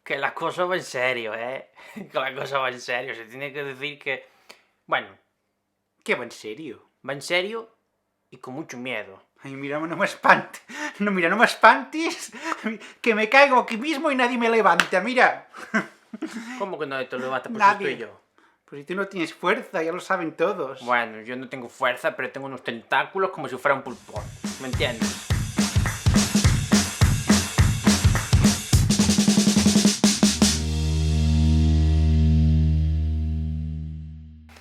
Que la cosa va en serio, ¿eh? Que la cosa va en serio. Se tiene que decir que... Bueno, ¿Qué va en serio? va en serio y con mucho miedo. Ay, mira, no me espantes. No, mira, no me espantes. Que me caigo aquí mismo y nadie me levanta, mira. ¿Cómo que nadie te levanta? Pues Nadie. estoy yo. Pues si tú no tienes fuerza, ya lo saben todos. Bueno, yo no tengo fuerza, pero tengo unos tentáculos como si fuera un pulpón. ¿Me entiendes?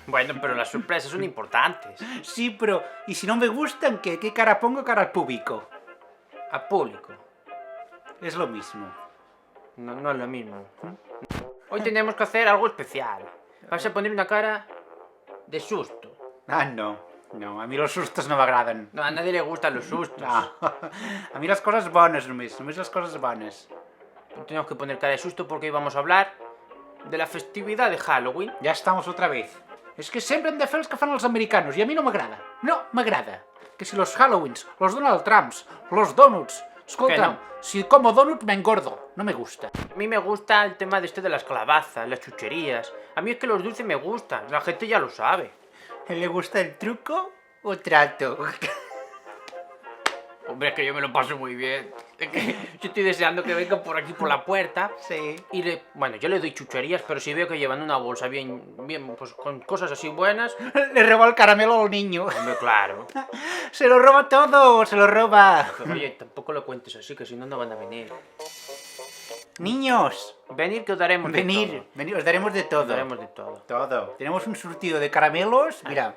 Bueno, pero las sorpresas son importantes. Sí, pero... ¿y si no me gustan, qué? ¿Qué cara pongo cara al público? A público. Es lo mismo. No es lo mismo. Hoy tenemos que hacer algo especial. Vas a poner una cara de susto. Ah, no. No, a mí los sustos no m'agraden. No, a nadie le gustan los sustos. No. A mí les coses bones només les coses bones. Tenemos que poner cara de susto porque hoy vamos a hablar de la festividad de Halloween. Ja estamos otra vez. És que sempre hem de fer els que fan els americanos i a mi no m'agrada. No m'agrada. Que si los Halloweens, los Donald Trumps, los donuts... Escolta'm, Que no. si como donut me engordo. No me gusta. A mí me gusta el tema de las calabazas, las chucherías. A mí es que los dulces me gustan, la gente ya lo sabe. ¿Le gusta el truco o trato? Hombre, es que yo me lo paso muy bien. Es que yo estoy deseando que vengan por aquí por la puerta. Sí. Y bueno, yo le doy chucherías, pero si veo que llevan una bolsa bien, pues con cosas así buenas. Le roba el caramelo al niño. Hombre, claro. Se lo roba todo, se lo roba. Pero oye, tampoco lo cuentes así, que si no, no van a venir. Niños, Venir que os daremos de venir, todo. venir, os daremos de todo. Os daremos de todo. Todo. Tenemos un surtido de caramelos. Mira.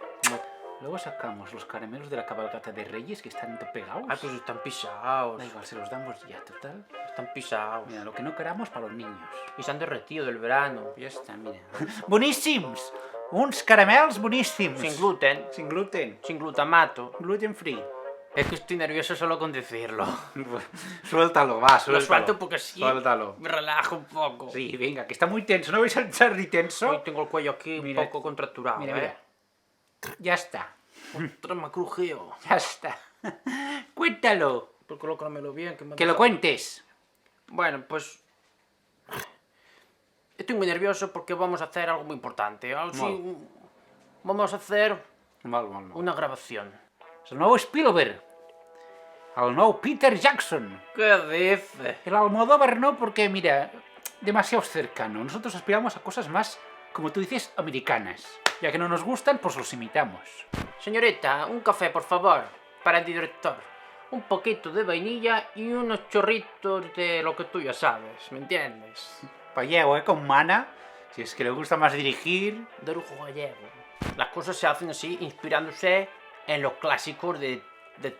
Luego sacamos los caramelos de la cabalgata de Reyes que están pegados. Ah, pues están pisados. Da igual, se los damos ya, total. Están pisados. Mira, lo que no queramos para los niños. Y se han derretido del verano. Ja està, mira. Boníssims! Uns caramels boníssims. Sin gluten, Sin gluten. sin glutamato. Gluten free. Es que estoy nervioso solo con decirlo. Suéltalo, va, suéltalo. Lo suelto porque sí. Suéltalo. Me relajo un poco. Sí, venga, que está muy tenso. ¿No vais a Charlie tenso? Hoy tengo el cuello aquí Mira, un poco contracturado, Mira, mira. Ya está. Ostras, me ha crujido. Ya está. Cuéntalo. Pues colócamelo bien. Que, me ha Que lo dejado- cuentes. Bueno, pues... Estoy muy nervioso porque vamos a hacer algo muy importante. Sí, vamos a hacer Mal, mal, mal. una grabación. És el nou Spielberg. El nou Peter Jackson. ¿Qué dices? El Almodóvar no, porque, mira, demasiado cercano. Nosotros aspiramos a cosas más, como tú dices, americanas. Ya que no nos gustan, pues los imitamos. Señorita, un café, por favor, para el director. Un poquito de vainilla y unos chorritos de lo que tú ya sabes, ¿me entiendes? Gallego, con mana. Si es que le gusta más dirigir. De lujo gallego. Las cosas se hacen así, inspirándose en los clásicos de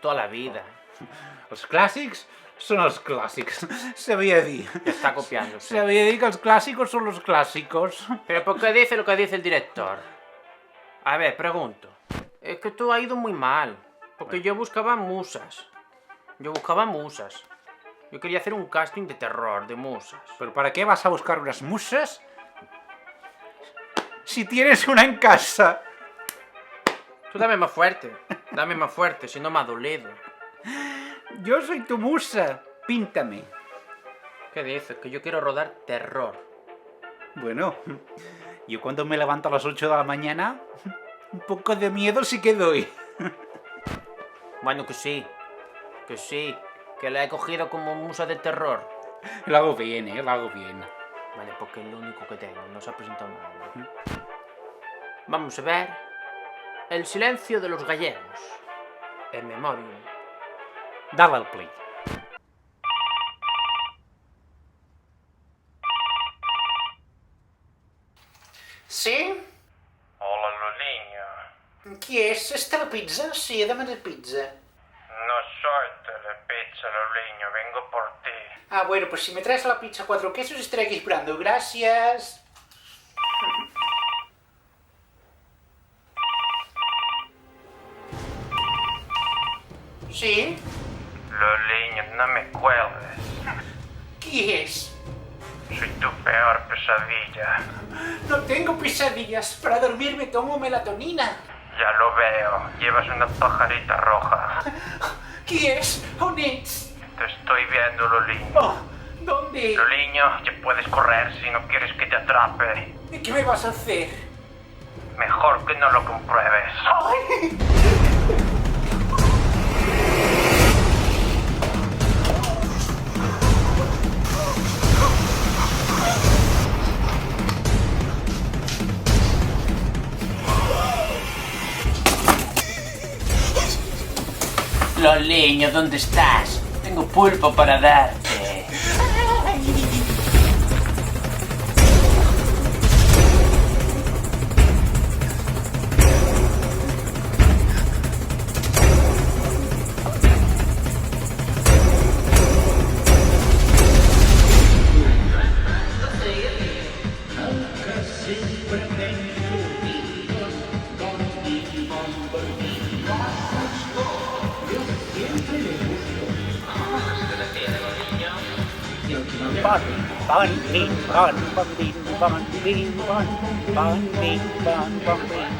toda la vida. Els clàssics són els clàssics. Sabia dir. Está copiándose. Sabia dir que els clàssicos són los clàssicos. Pero ¿por qué dice lo que dice el director? A ver, pregunto. Es que tú has ido muy mal. Porque yo buscaba musas. Yo quería hacer un casting de terror, de musas. ¿Pero para qué vas a buscar unas musas si tienes una en casa? Tú dame más fuerte, si no me ha dolido. Yo soy tu musa. Píntame. ¿Qué dices? Que yo quiero rodar terror. Bueno, yo cuando me levanto a las 8 de la mañana, un poco de miedo sí que doy. Bueno, que sí, que la he cogido como musa de terror. Lo hago bien, lo hago bien. Vale, porque es lo único que tengo, no se ha presentado nada. Vamos a ver El silencio de los gallegos, en memoriam. Dale al play. Sí? Hola, Loliño. Qui és? És Telepizza? Sí, he demanat pizza. No soy Telepizza, Loliño. Vengo por ti. Ah, bueno, pues si me traes la pizza 4 quesos estaré aquí esperando. Gracias. Sí? Loliño, no me cuelgues. Qui és? Soy tu peor pesadilla. No tengo pesadillas. Para dormir me tomo melatonina. Ya lo veo. Llevas una pajarita roja. Qui és? On ets? Te estoy viendo, Loliño. Oh, ¿Dónde? Loliño, ya puedes correr si no quieres que te atrape. ¿Y qué me vas a hacer? Mejor que no lo compruebes. Loliño, ¿dónde estás? Tengo pulpo para darte.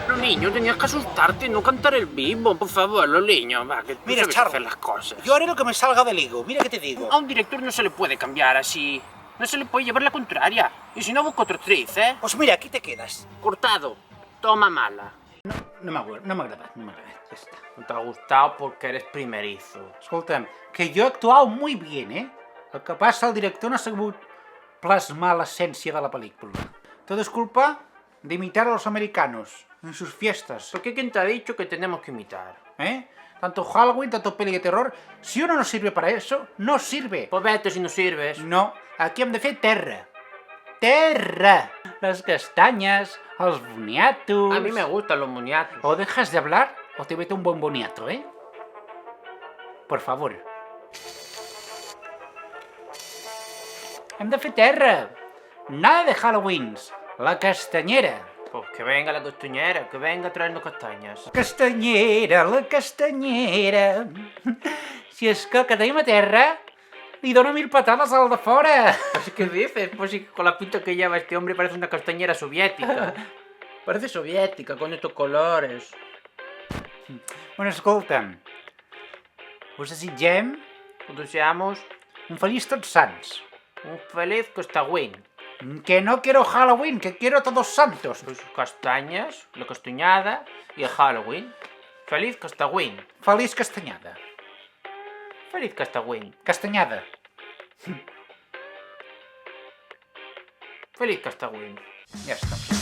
Loliño, tenías que asustarte, no cantar el bimbo, por favor, Loliño. Va, que tú Mira, sabes Charlie, hacer las cosas. Yo haré lo que me salga del higo, mira que te digo. A un director no se le puede cambiar así. No se le puede llevar la contraria. Y si no, busco otra actriz, ¿eh? Pues mira, aquí te quedas. Cortado. Toma mala. No m'agrada, ja està. No te ha gustado porque eres primerizo. Escolta'm, que jo he actuat muy bien, ¿eh? El que passa, el director no ha sabut plasmar l'essència de la pel·lícula. Todo es culpa de imitar a los americanos en sus fiestas, ¿Por qué quién te ha dicho que tenemos que imitar? ¿eh? Tanto Halloween, tanto peli de terror, si uno no sirve para eso, no sirve. Pues vete si no sirves. No, aquí hem de fer terra. Terra! Les castanyes, els boniatos... A mí me gustan los moniatos. O dejas de hablar o te meto un buen boniato, ¿eh? Por favor. Hem de fer terra. Nada de Halloweens. La castanyera. Pues que venga la costuñera, que venga a traernos castañas. Castanyera, la castanyera. Si és que el que tenim a terra li dona 1000 patades al de fora. Pues, ¿qué dices? Pues sí, con la pinta que lleva este hombre parece una castañera soviética. Parece soviética, con estos colores. Bueno, escolta'm. Us desitgem Pues deseamos un feliç Tots Sants. un feliz Costagüín. Que no quiero Halloween, que quiero Todos Santos. Pues castañas, la castañada y el Halloween. Feliz Costagüín. Feliç castanyada. Feliz Costagüín. Castanyada. Feliz Costagüín. Ja està.